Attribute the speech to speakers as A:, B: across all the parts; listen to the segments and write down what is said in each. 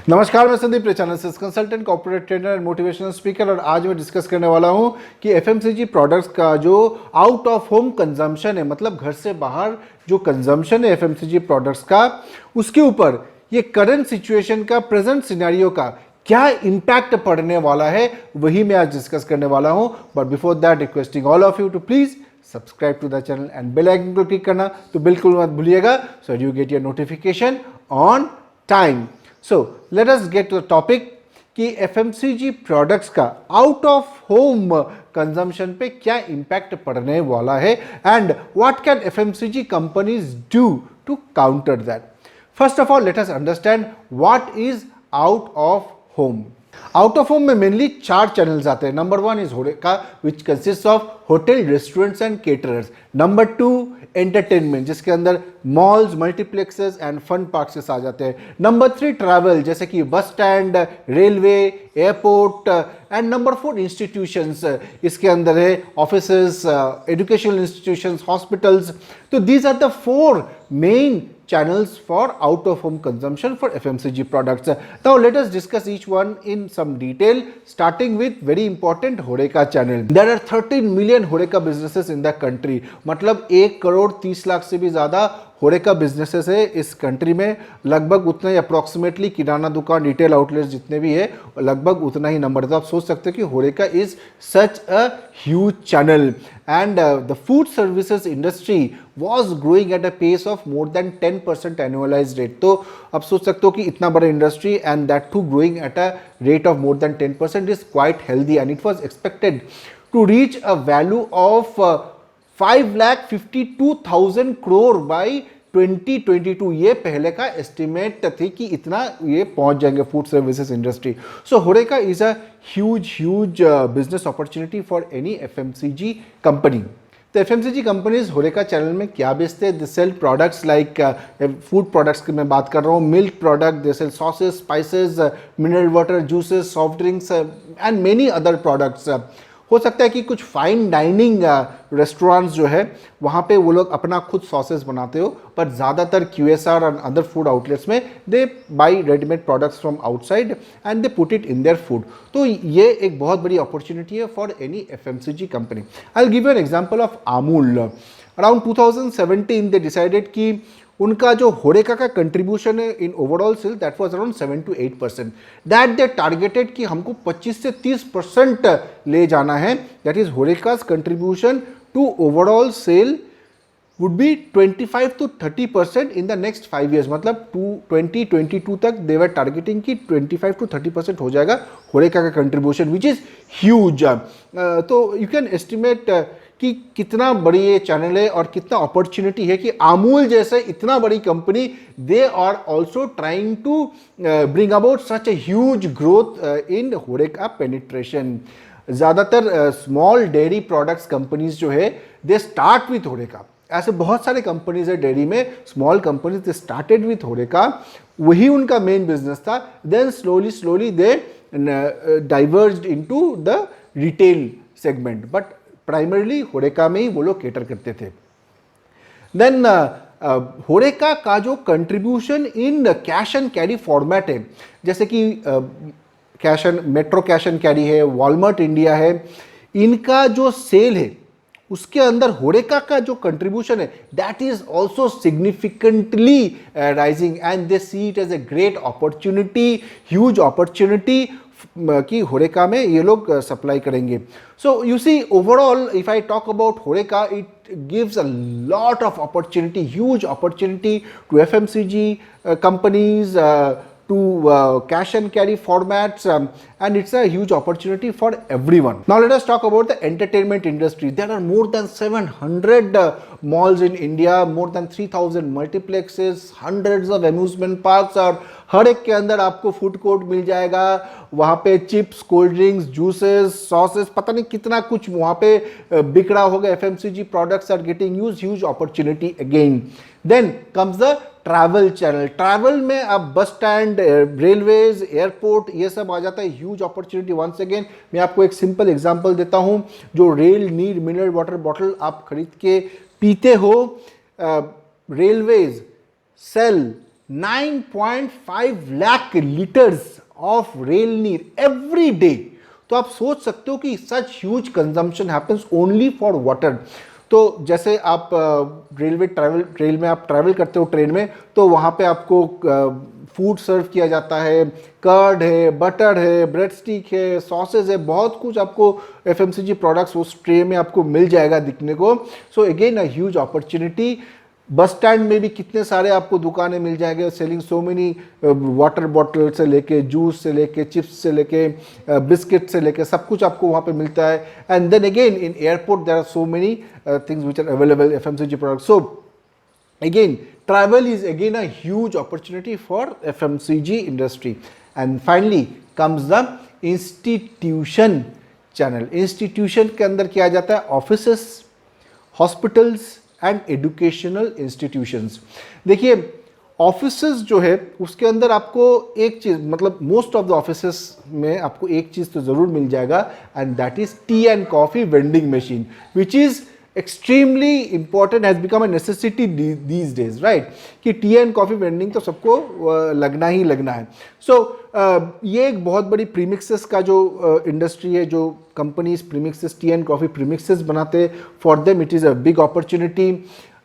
A: नमस्कार, मैं Sandeep channel consultant, corporate trainer and motivational speaker. और आज मैं डिस्कस करने वाला हूं कि एफएमसीजी प्रोडक्ट्स का जो आउट ऑफ होम कंजम्पशन है, मतलब घर से बाहर जो कंजम्पशन है एफएमसीजी प्रोडक्ट्स का, उसके ऊपर ये करंट सिचुएशन का, प्रेजेंट सिनेरियो का क्या इंपैक्ट पड़ने वाला है, वही मैं आज डिस्कस करने वाला हूं। But before that, requesting all of you to please subscribe to the channel and bell icon को क्लिक करना तो बिल्कुल मत भूलिएगा, so you get your notification on time. So let us get to the topic कि FMCG products का out of home consumption पे क्या इंपैक्ट पड़ने वाला है and what can FMCG companies do to counter that. First of all, let us understand what is out of home. Out of home में mainly 4 channels आते हैं। Number 1 is horeca, which consist of hotel, restaurants and caterers. Number 2 entertainment, जिसके अंदर malls, multiplexes and fun parks आ जाते हैं। Number 3 travel, जैसे कि bus stand, railway, airport. And number 4 institutions, इसके अंदर है ऑफिसेस, एजुकेशनल इंस्टीट्यूशंस, हॉस्पिटल्स। तो these are the 4 main channels for out of home consumption for FMCG products. Now let us discuss each one in some detail, starting with very important HoReCa channel. There are 13 million HoReCa businesses in the country. मतलब 1 करोड़ 30 लाख से भी ज़्यादा होरेका businesses है इस country में। लगभग उतना ही approximately किराना दुकान, रिटेल आउटलेट्स जितने भी है, लगभग उतना ही नंबर। तो आप सोच सकते हो कि होरेका is such a huge channel and the food services industry was growing at a pace of more than 10% annualized rate. तो आप सोच सकते हो कि इतना बड़ा industry and that too growing at a rate of more than 10% is quite healthy and it was expected to reach a value of 5,52,000 crore by 2022। ये पहले का एस्टिमेट थी कि इतना ये पहुंच जाएंगे food services industry. So होरेका is a huge business opportunity for any FMCG company. तो एफएमसीजी कंपनीज होरेका चैनल में क्या बेचते हैं? They sell products like food products की मैं बात कर रहा हूँ, milk product, they sell sauces, spices, mineral water, juices, soft drinks and many other products. हो सकता है कि कुछ फाइन डाइनिंग रेस्टोरेंट्स जो है वहाँ पे वो लोग अपना खुद सॉसेस बनाते हो, पर ज़्यादातर QSR और अदर फूड आउटलेट्स में they buy readymade products from outside and they put it in their food. तो ये एक बहुत बड़ी अपॉर्चुनिटी है for any FMCG company. I will give you an example of Amul. Around 2017 they decided कि उनका जो होरेका का कंट्रीब्यूशन है in overall sale, that was around 7 to 8%। That they targeted कि हमको 25 से 30% ले जाना है। That is होरेका's contribution to overall sale would be 25 to 30% in the next 5 years। मतलब 2022 तक दे वर टारगेटिंग कि 25 to 30% हो जाएगा होरेका का कंट्रीब्यूशन, विच इज ह्यूज। तो यू कैन एस्टिमेट कि कितना बड़ी ये चैनल है और कितना अपॉर्चुनिटी है कि अमूल जैसे इतना बड़ी company, they are also trying to bring about such a huge growth in HoReCa penetration. ज़्यादातर स्मॉल डेयरी प्रोडक्ट्स कंपनीज जो है, दे स्टार्ट विथ होरेका। ऐसे बहुत सारे कंपनीज है डेयरी में, small companies, they started with horeca, वही उनका मेन बिजनेस था। Then slowly they diverged into the retail segment, but primarily horeca में ही वो लोग केटर करते थे। देन होरेका का जो contribution in cash and carry format है, जैसे कि cash and metro cash and carry है, वॉलमार्ट इंडिया है, इनका जो सेल है उसके अंदर होरेका का जो कंट्रीब्यूशन है, that is also significantly rising and they see it as a great opportunity, huge opportunity कि होरेका में ये लोग सप्लाई करेंगे। So you see overall if I talk about HoReCa, it gives a lot of opportunity, huge opportunity to FMCG companies, to cash and carry formats, and it's a huge opportunity for everyone. Now let us talk about the entertainment industry. There are more than 700 malls in India, more than 3,000 multiplexes, hundreds of amusement parks, और हर एक के अंदर आपको food court मिल जाएगा। वहाँ पे chips, cold drinks, juices, sauces, पता नहीं कितना कुछ वहाँ पे बिक रहा होगा। FMCG products are getting huge opportunity again. Then comes the travel channel. Travel में अब बस स्टैंड, रेलवेज, एयरपोर्ट, ये सब आ जाता है, ह्यूज अपॉर्चुनिटी वंस अगेन। मैं आपको एक सिंपल एग्जांपल देता हूँ। जो Rail Neer mineral water bottle आप खरीद के पीते हो, railways sell 9.5 lakh litres of Rail Neer every day. तो आप सोच सकते हो कि such huge consumption happens only for water. तो जैसे आप रेल में आप ट्रैवल करते हो ट्रेन में, तो वहाँ पे आपको फूड सर्व किया जाता है, कर्ड है, बटर है, ब्रेड स्टिक है, सॉसेज है, बहुत कुछ आपको एफएमसीजी प्रोडक्ट्स उस ट्रे में आपको मिल जाएगा दिखने को। So again a huge opportunity. Bus stand में भी कितने सारे आपको दुकानें मिल जाएंगे selling so many water bottle से लेके जूस से लेके चिप्स से लेके बिस्किट से लेके सब कुछ आपको वहाँ पे मिलता है। And then again in airport there are so many things which are available FMCG products. So again travel is again a huge opportunity for FMCG industry. And finally comes the institution channel. institution के अंदर किया जाता है offices, hospitals and educational institutions. देखिए offices जो है उसके अंदर आपको एक चीज, मतलब मोस्ट ऑफ द ऑफिसेस में आपको एक चीज तो जरूर मिल जाएगा, and that is T and coffee vending machine, which is extremely important, has become a necessity these days, right. कि टी एंड कॉफी वेंडिंग तो सबको लगना ही लगना है। सो ये एक बहुत बड़ी प्रीमिक्सेस का जो इंडस्ट्री है, जो companies premixes tea and coffee premixes बनाते, for them it is a big opportunity.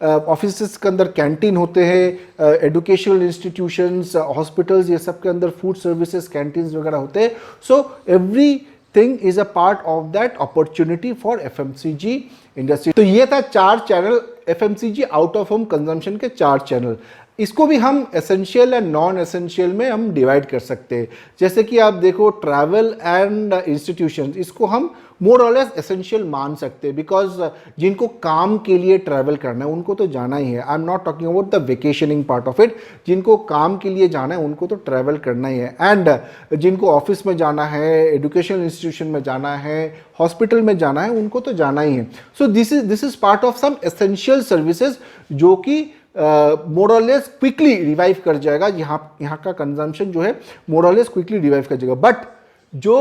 A: Office के अंदर कैंटीन होते हैं, एजुकेशनल इंस्टीट्यूशंस, हॉस्पिटल्स, ये सब के अंदर फूड सर्विसेज कैंटीन्स वगैरह होते हैं। So every thing is a part of that opportunity for FMCG industry. तो ये था 4 channel, FMCG out of home consumption के 4 चैनल। इसको भी हम एसेंशियल एंड नॉन एसेंशियल में हम डिवाइड कर सकते हैं। जैसे कि आप देखो ट्रैवल एंड इंस्टीट्यूशंस, इसको हम मोर और लेस एसेंशियल मान सकते हैं, बिकॉज जिनको काम के लिए ट्रैवल करना है उनको तो जाना ही है। I am not talking about the vacationing part of it. जिनको काम के लिए जाना है उनको तो ट्रैवल करना ही है, एंड जिनको ऑफिस में जाना है, एजुकेशनल इंस्टीट्यूशन में जाना है, हॉस्पिटल में जाना है, उनको तो जाना ही है। So this is part of some essential services जो कि मोर और लेस क्विकली रिवाइव कर जाएगा। यहाँ का कंजम्पशन जो है मोर और लेस क्विकली रिवाइव कर जाएगा। बट जो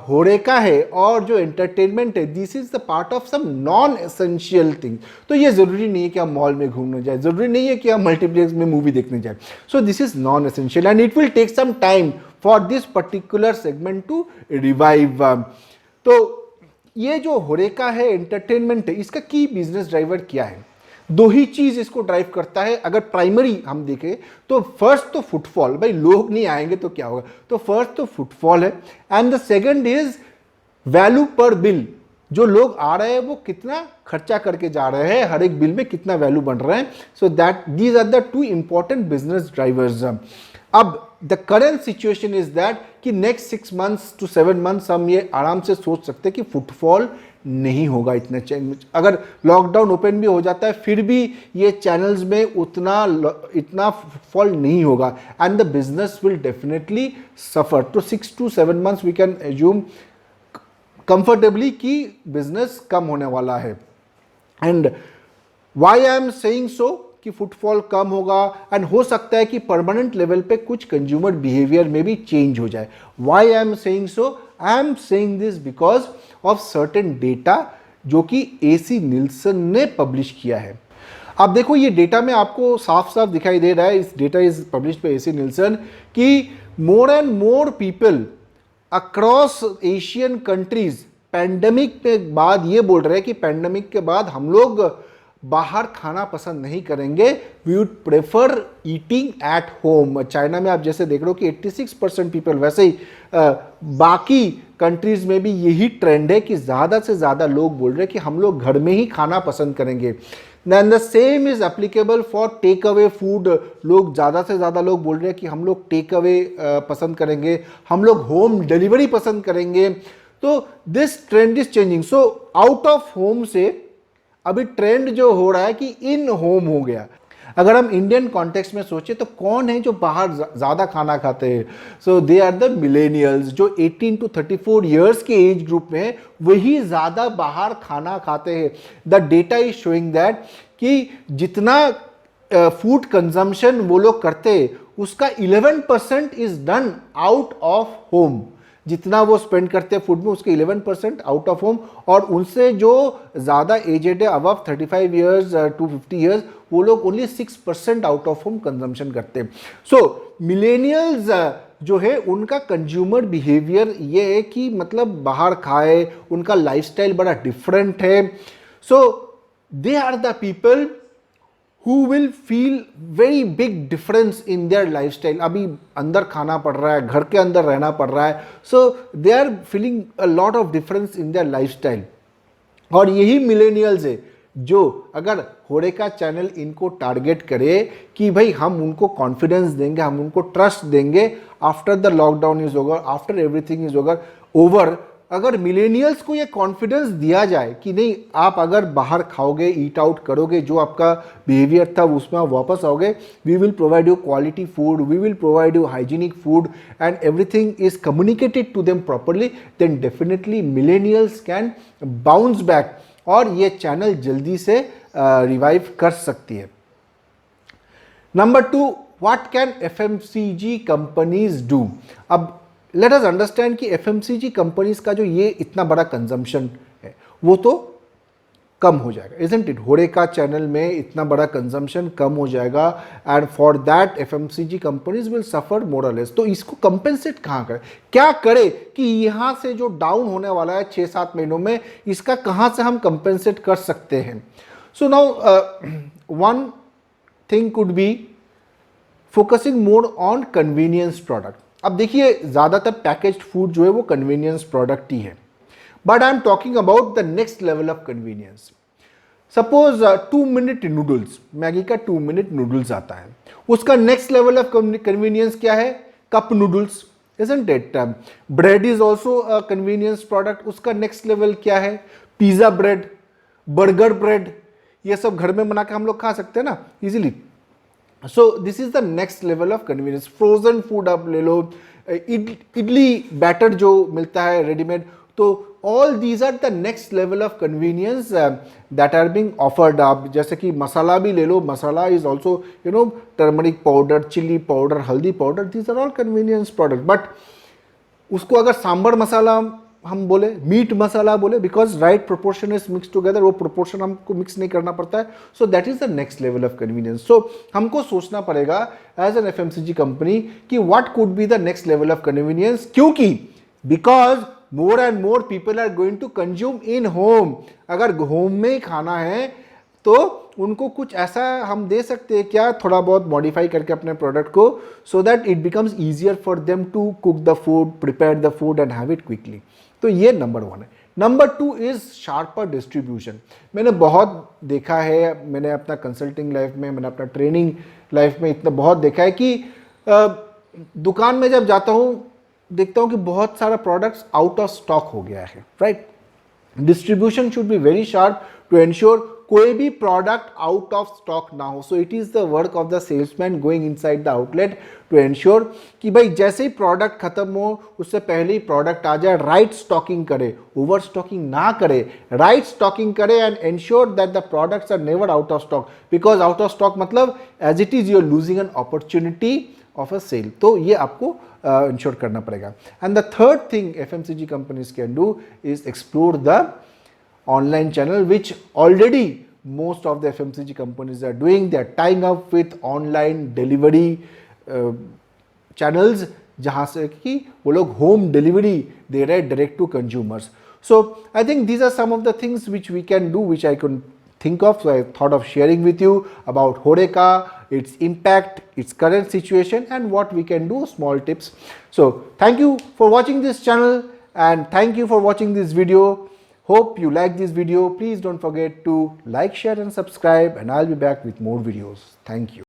A: होरेका है और जो एंटरटेनमेंट है, this is the part of some non essential thing. तो ये जरूरी नहीं है कि हम मॉल में घूमने जाए, जरूरी नहीं है कि हम मल्टीप्लेक्स में मूवी देखने जाए। So this is non essential and it will take some time for this particular segment to revive. तो ये जो होरेका है, एंटरटेनमेंट है, इसका की बिजनेस ड्राइवर क्या है? 2 ही चीज इसको ड्राइव करता है। अगर प्राइमरी हम देखें तो फर्स्ट तो फुटफॉल, भाई लोग नहीं आएंगे तो क्या होगा, तो फर्स्ट तो फुटफॉल है, and the second is value पर बिल। जो लोग आ रहे हैं वो कितना खर्चा करके जा रहे हैं, हर एक बिल में कितना वैल्यू बन रहा है। So that these are the 2 important business drivers. अब the current situation is that कि नेक्स्ट 6 मंथ्स टू 7 मंथ्स हम ये आराम से सोच सकते हैं कि फुटफॉल नहीं होगा इतने चैनल। अगर लॉकडाउन ओपन भी हो जाता है फिर भी ये चैनल्स में इतना फॉल नहीं होगा, and the business will definitely suffer. तो 6 to 7 months we can assume comfortably कि बिजनेस कम होने वाला है। And why I am saying so कि फुटफॉल कम होगा, एंड हो सकता है कि परमानेंट लेवल पे कुछ कंज्यूमर बिहेवियर में भी चेंज हो जाए। Why I am saying so? I am saying this because of certain data जो कि एसी निल्सन ने पब्लिश किया है। अब देखो ये डेटा में आपको साफ साफ दिखाई दे रहा है, this data is published by AC Nielsen, कि more and more people across Asian countries pandemic के बाद ये बोल रहे हैं कि पैंडेमिक के बाद हम लोग बाहर खाना पसंद नहीं करेंगे, we would prefer eating at home. China में आप जैसे देख रहे हो कि 86% पीपल, वैसे ही बाकी कंट्रीज में भी यही ट्रेंड है कि ज़्यादा से ज़्यादा लोग बोल रहे हैं कि हम लोग घर में ही खाना पसंद करेंगे। Then the same is applicable for take away food. लोग ज़्यादा से ज़्यादा लोग बोल रहे हैं कि हम लोग टेक अवे पसंद करेंगे, हम लोग होम डिलीवरी पसंद करेंगे। तो this trend is changing. So out of home से अभी ट्रेंड जो हो रहा है कि इन होम हो गया। अगर हम इंडियन कॉन्टेक्स्ट में सोचे तो कौन है जो बाहर ज़्यादा खाना खाते हैं? सो दे आर द मिलेनियल्स, जो 18 to 34 ईयर्स के एज ग्रुप में वही ज़्यादा बाहर खाना खाते हैं। The data is showing that कि जितना फूड कंजम्पशन वो लोग करते हैं उसका 11% is done out of home. जितना वो स्पेंड करते हैं फूड में उसके 11% आउट ऑफ होम, और उनसे जो ज़्यादा एजेड है अबव 35 ईयर्स टू 50 ईयर्स, वो लोग only 6% out of home consumption करते हैं। सो मिलेनियल्स जो है उनका कंज्यूमर बिहेवियर ये है कि मतलब बाहर खाए, उनका लाइफस्टाइल बड़ा डिफरेंट है। So they are the people who will feel very big difference in their lifestyle। अभी अंदर खाना पड़ रहा है, घर के अंदर रहना पड़ रहा है, so they are feeling a lot of difference in their lifestyle। और यही मिलेनियल्स है जो अगर होरेका चैनल इनको टारगेट करे कि भाई हम उनको कॉन्फिडेंस देंगे, हम उनको ट्रस्ट देंगे, after the lockdown is over, after everything is over, अगर मिलेनियल्स को ये कॉन्फिडेंस दिया जाए कि नहीं, आप अगर बाहर खाओगे, ईट आउट करोगे, जो आपका बिहेवियर था उसमें आप वापस आओगे, we will provide you quality food, we will provide you hygienic food and everything is communicated to them properly, then definitely millennials can bounce back और ये चैनल जल्दी से रिवाइव कर सकती है। Number 2, what can FMCG companies do. अब let us understand कि FMCG companies का जो ये इतना बड़ा कंजम्पशन है वो तो कम हो जाएगा, इजंट इट। होरेका चैनल में इतना बड़ा कंजम्पशन कम हो जाएगा and for that FMCG companies will suffer more or less. तो इसको कंपेंसेट कहाँ करें, क्या करे कि यहाँ से जो डाउन होने वाला है 6-7 महीनों में, इसका कहाँ से हम कंपेंसेट कर सकते हैं। So now one thing could be focusing more on convenience product. अब देखिए ज़्यादातर पैकेज्ड फूड जो है वो कन्वीनियंस प्रोडक्ट ही है, but I am talking about the next level of convenience. Suppose 2 minute noodles, Maggi का 2 मिनट नूडल्स आता है, उसका नेक्स्ट लेवल ऑफ कन्वीनियंस क्या है, cup noodles, isn't it. Bread is also a convenience product, उसका next level क्या है, pizza bread, burger bread, ये सब घर में बना के हम लोग खा सकते हैं ना easily. So this is the next level of convenience. Frozen food आप ले लो, इडली बैटर जो मिलता है रेडीमेड, तो all these are the next level of convenience that are being offered. आप जैसे कि मसाला भी ले लो, masala is also you know turmeric powder, chilli powder, haldi powder, these are all convenience product. But उसको अगर सांबर मसाला हम बोले, मीट मसाला बोले, because right proportion is mix together, वो प्रोपोर्शन हमको मिक्स नहीं करना पड़ता है। So that is the next level of convenience. So हमको सोचना पड़ेगा एज एन एफएमसीजी कंपनी कि what could be the next level of convenience, क्योंकि because more and more people are going to consume in home. अगर home में ही खाना है तो उनको कुछ ऐसा हम दे सकते हैं क्या, थोड़ा बहुत मॉडिफाई करके अपने प्रोडक्ट को, so that it becomes easier for them to cook the food, prepare the food and have it quickly. तो ये नंबर 1 है। Number 2 is sharper distribution. मैंने बहुत देखा है, मैंने अपना कंसल्टिंग लाइफ में, मैंने अपना ट्रेनिंग लाइफ में इतना बहुत देखा है कि दुकान में जब जाता हूँ देखता हूँ कि बहुत सारा प्रोडक्ट्स आउट ऑफ स्टॉक हो गया है, right. Distribution should be very sharp to ensure कोई भी प्रोडक्ट आउट ऑफ स्टॉक ना हो। So it is the work of the salesman going inside the outlet to ensure कि भाई जैसे ही प्रोडक्ट खत्म हो उससे पहले ही प्रोडक्ट आ जाए, राइट स्टॉकिंग करे, ओवर स्टॉकिंग ना करे, राइट स्टॉकिंग करे and ensure that the products are never out of stock, because out of stock मतलब as it is you are losing an opportunity of a sale. तो ये आपको ensure करना पड़ेगा। And the third thing FMCG companies can do is explore the online channel, which already most of the FMCG companies are doing. They are tying up with online delivery channels जहाँ से कि वो लोग home delivery दे रहे हैं direct to consumers. So I think these are some of the things which we can do, which I could think of. So I thought of sharing with you about Horeca, its impact, its current situation, and what we can do, small tips. So thank you for watching this channel and thank you for watching this video. Hope you like this video. Please don't forget to like, share and subscribe, and I'll be back with more videos. Thank you.